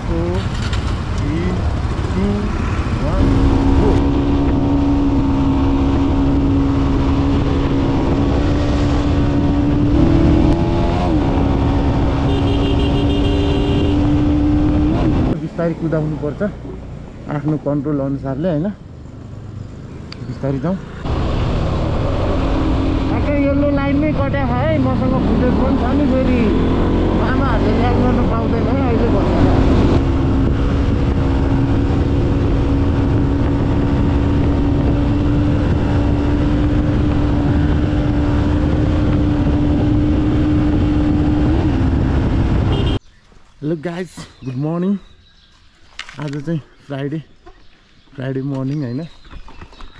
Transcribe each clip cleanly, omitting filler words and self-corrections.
4 3 2 1 go। बिस्तारै कुदाउनु पर्छ आफ्नो कन्ट्रोल अनुसारले हैन, बिस्तारै जाउँ। ठ्याक्कै येल्लो लाइनमै कट्या छ है। मसँग फुटेज पनि छ नि, फेरि आमाहरूले ल्याग गर्न पाउँदैन है अहिले भनेर। Hello guys, good morning. आज चाहिँ फ्राइडे मर्निङ हैन,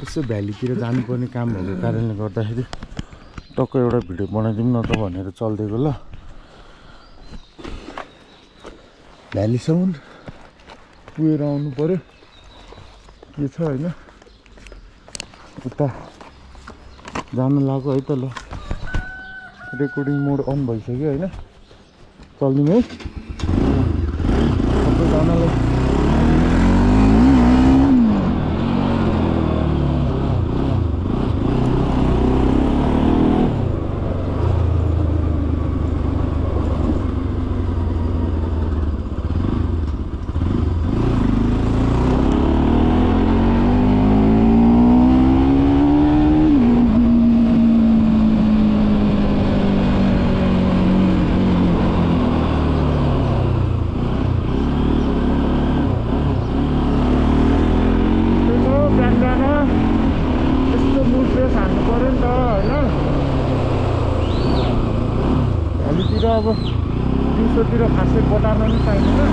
यसो भ्यालीतिर जानुपर्ने काम भएको कारणले गर्दाखेरि टक्क एउटा भिडियो बनाइदिउँ न त भनेर चल्दिएको। ल भ्यालीसम्म पुगेर आउनु पर्यो, के छ हैन। उता जानु लाग्यो है त। ल रेकर्डिङ मोड अन भइसक्यो हैन, चल्दिउँ है सबैजनालाई। अब दिउँसोतिर खासै बटार्न पनि पाइँदैन।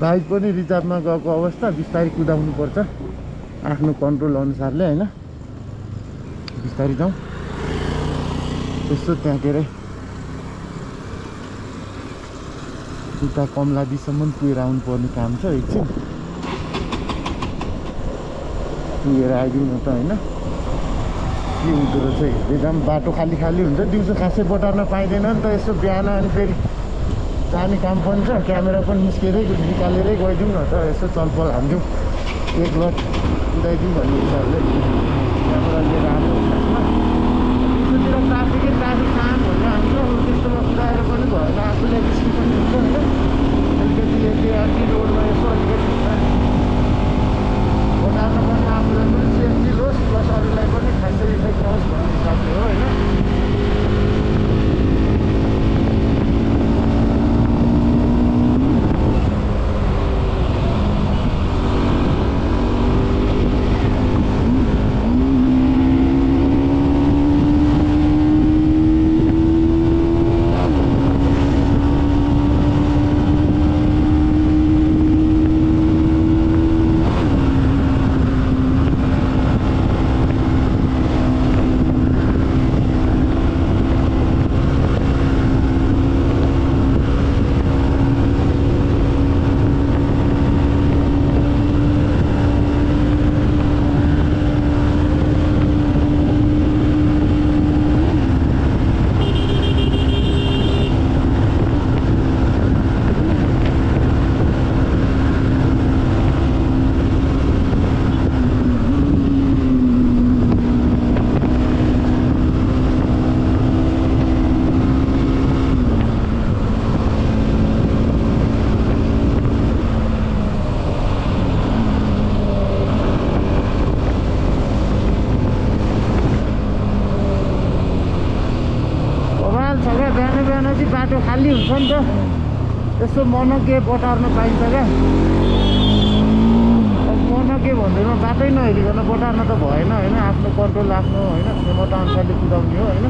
बाइक पनि रिजर्भमा गएको अवस्था, बिस्तारै कुदाउनु पर्छ आफ्नो कन्ट्रोल अनुसारले हैन, बिस्तारै जाउँ। त्यस्तो त्यहाँ के अरे उता कमलादीसम्म पुगेर आउनु पर्ने काम छ। एकछिन पुगेर आइदिउँ न त हैन, के हुँदो रहेछ हेर्दै जाऊँ। बाटो खाली हुन्छ, दिउँसो खासै बटार्न पाइँदैन नि त। यसो बिहान अनि फेरि जाने काम पनि छ, क्यामेरा पनि निकालेरै गइदिउँ न त। यसो चलपल हान्दिउँ, एक लट कुदाइदिउँ भन्ने हिसाबले क्यामेरा लिएर आएको खासमा। दिउँसोतिर ट्राफिक काम भएर आउँछ, त्यस्तोमा कुदाएर पनि भएन, आफूलाई रिस्की पनि हुन्छ होइन। अलिकति अर्की रोडमा यसो अलिकति बटार्न पनि आफूलाई पनि सेफ्टी होस्, प्लस अरूलाई पनि खासै इफेक्ट नहोस् भन्ने हिसाबले हो होइन। पछि बाटो खाली हुन्छ नि त यसो मनके बटार्न पाइन्छ क्या मनके भन्दैमा बाटै नहेरिकन बटार्न त भएन होइन आफ्नो कन्ट्रोल आफ्नो होइन क्षमता अनुसारले कुदाउने हो होइन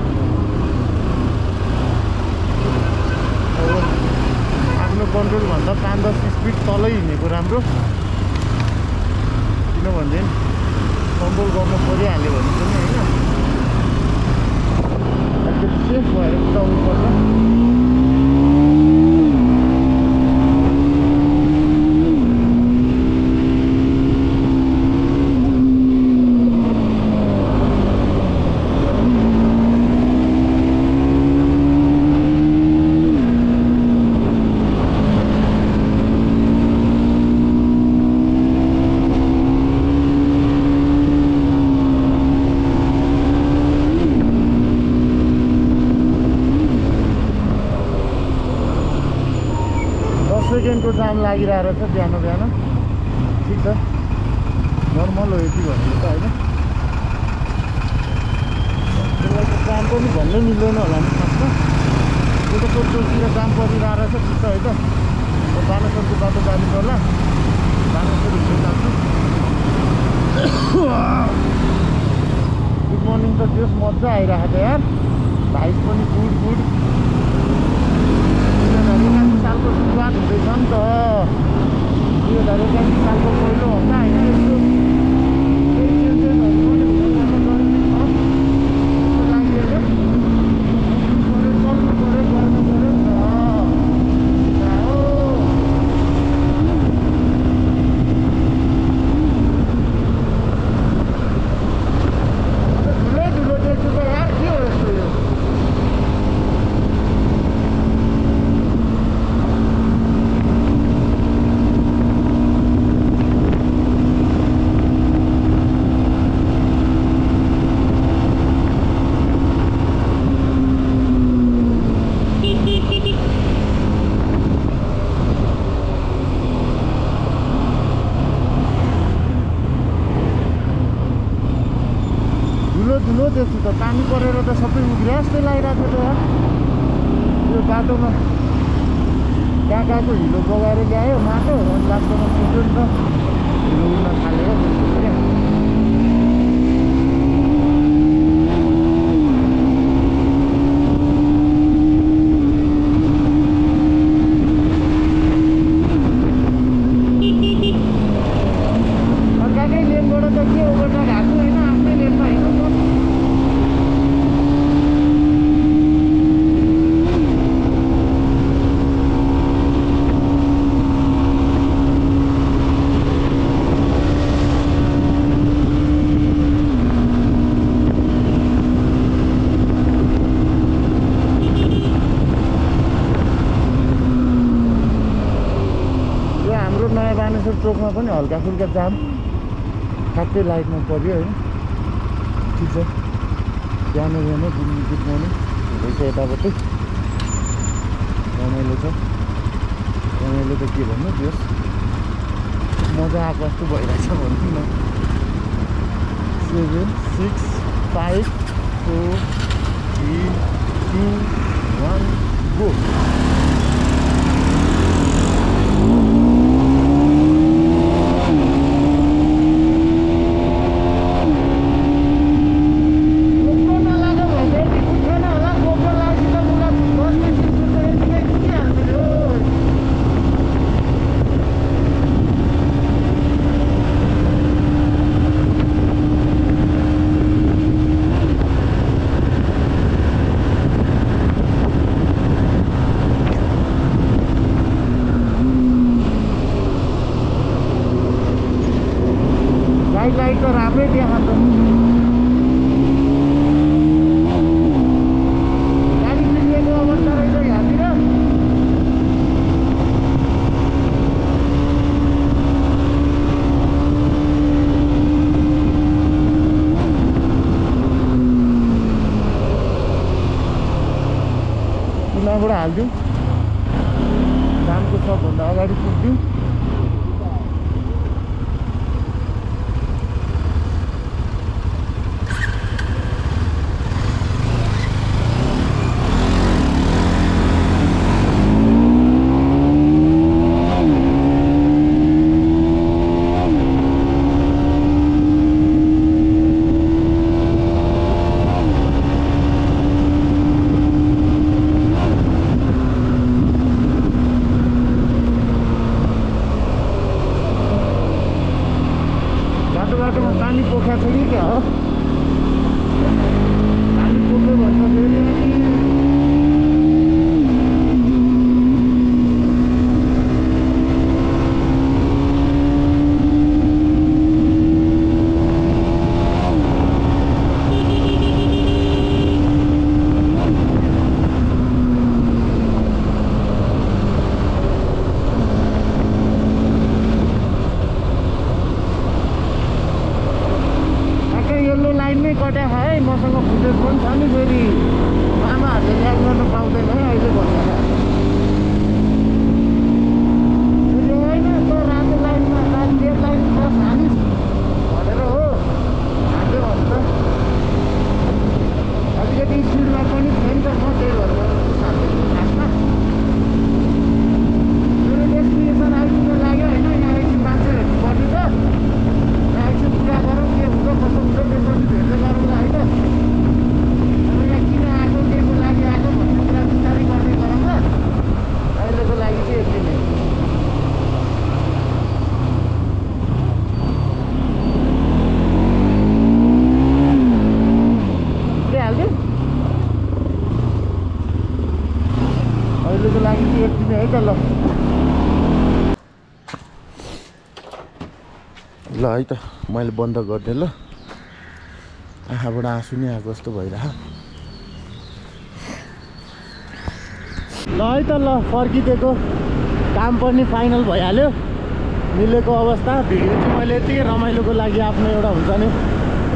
आफ्नो कन्ट्रोल भन्दा 5-10 स्पिड तलै हिँडेको राम्रो किनभने कन्ट्रोल गर्नु परिहाल्यो भने पनि होइन अलिकति सेफ भएर कुदाउनु पर्छ सेकेन्डको जाम लागिरहेको छ बिहान बिहान ठिक छ नर्मल हो यति भनेको त होइन त्यसलाई त जाम पनि भन्नै मिल्दैन होला नि खासमा त्यो त कोटीतिर जाम परिरहेको छ ठिक छ है त म बानेश्वरको बाटो जानु पर्ला बानेश्वर हिँड्दै जान्छु गुड मर्निङ त त्यस मजा आइरहेको छ यार भाइस पनि गुड सालको सुरुवात हुँदैछ नि त 2081 सालको पहिलो हप्ता होइन यस्तो धुलो देख्छु त पानी परेर त सबै उग्रिया जस्तै लागिरहेको थियो त यार यो बाटोमा कहाँ हिलो बगाएर ल्यायो माटो अनि लास्टमा सुक्यो नि त हिलो उड्न थालेर अर्काकै लेनबाट त के ओभरटेक हाल्नु होइन आफ्नै लेनमा हिँड्नु नयाँ बानेश्वर चोकमा पनि हल्का फुल्का जाम ठ्याक्कै लाइटमा पऱ्यो होइन ठिक छ बिहान बिहान गुड मर्निङ हुँदैछ यतापट्टि रमाइलो छ रमाइलो त के भन्नु त्यस मजा आएको जस्तो भइरहेछ भन्नु न 7 6 5 4 3 2 1 गो लाइट त राम्रै देखा त गाडी बिग्रेको अवस्था रहेछ यहाँतिर किनाबाट हालिदिउँ दामको सबभन्दा अगाडि पुग्दिउँ यति नै है त। ल है त मैले बन्द गरिदिएँ ल। आँखाबाट आँसु नै आएको जस्तो भइरह। ल है त ल फर्किदिएको काम पनि फाइनल भइहाल्यो, मिलेको अवस्था। भिडियो चाहिँ मैले यतिकै रमाइलोको लागि आफ्नो एउटा हुन्छ नि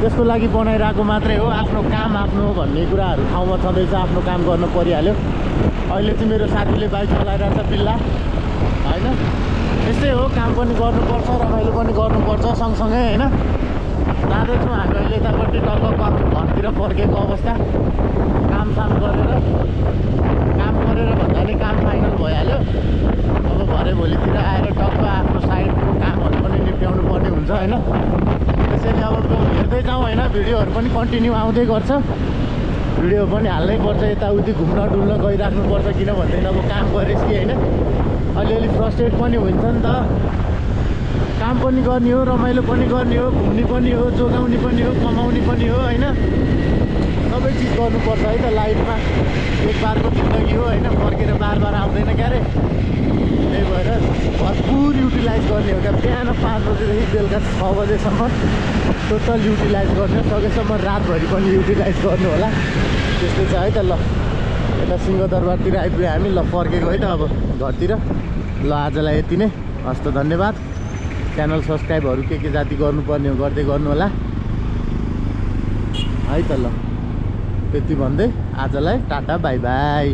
त्यसको लागि बनाइरहेको मात्रै हो। आफ्नो काम आफ्नो भन्ने कुराहरू ठाउँमा छँदैछ, आफ्नो काम गर्न परिहाल्यो। अहिले चाहिँ मेरो साथीले बाइक चलाइरहेछ पिल्ला होइन। यस्तै हो, काम पनि गर्नुपर्छ, रमाइलो पनि गर्नुपर्छ सँगसँगै होइन। जाँदैछौँ हामी अहिले यतापट्टि टक्क घरतिर फर्केको अवस्था। काम गरेर भन्दा नि काम फाइनल भइहाल्यो। अब भरे भोलितिर आएर टक्क आफ्नो साइडको कामहरू पनि निप्ट्याउनु पर्ने हुन्छ होइन। त्यसैले अब हेर्दै जाउँ होइन, भिडियोहरू पनि कन्टिन्यू आउँदै गर्छ। भिडियो पनि हाल्नै पर्छ, यताउति घुम्न डुल्न गइराख्नुपर्छ, किनभने अब काम गरेपछि होइन अलिअलि फ्रस्ट्रेट पनि हुन्छ नि त। काम पनि गर्ने हो, रमाइलो पनि गर्ने हो, घुम्ने पनि हो, जोगाउने पनि हो, कमाउने पनि हो होइन। सबै चिज गर्नुपर्छ है त लाइफमा। एक बारको जिन्दगी हो होइन, फर्केर बार आउँदैन क्यारे। त्यही भएर भरपुर युटिलाइज गर्ने हो क्या। बिहान 5 बजेदेखि बेलुका 6 बजेसम्म टोटल युटिलाइज गर्ने, सकेसम्म रातभरि पनि युटिलाइज गर्नु होला। त्यस्तै छ है त। ल यता सिंहदरबारतिर आइपुग्यो हामी। ल फर्केको है त अब घरतिर। ल आजलाई यति नै, हस् त धन्यवाद। च्यानल सब्सक्राइबहरू के जाति गर्नुपर्ने हो गर्दै गर्नु होला है त। ल त्यति भन्दै आजलाई टाटा बाई बाई।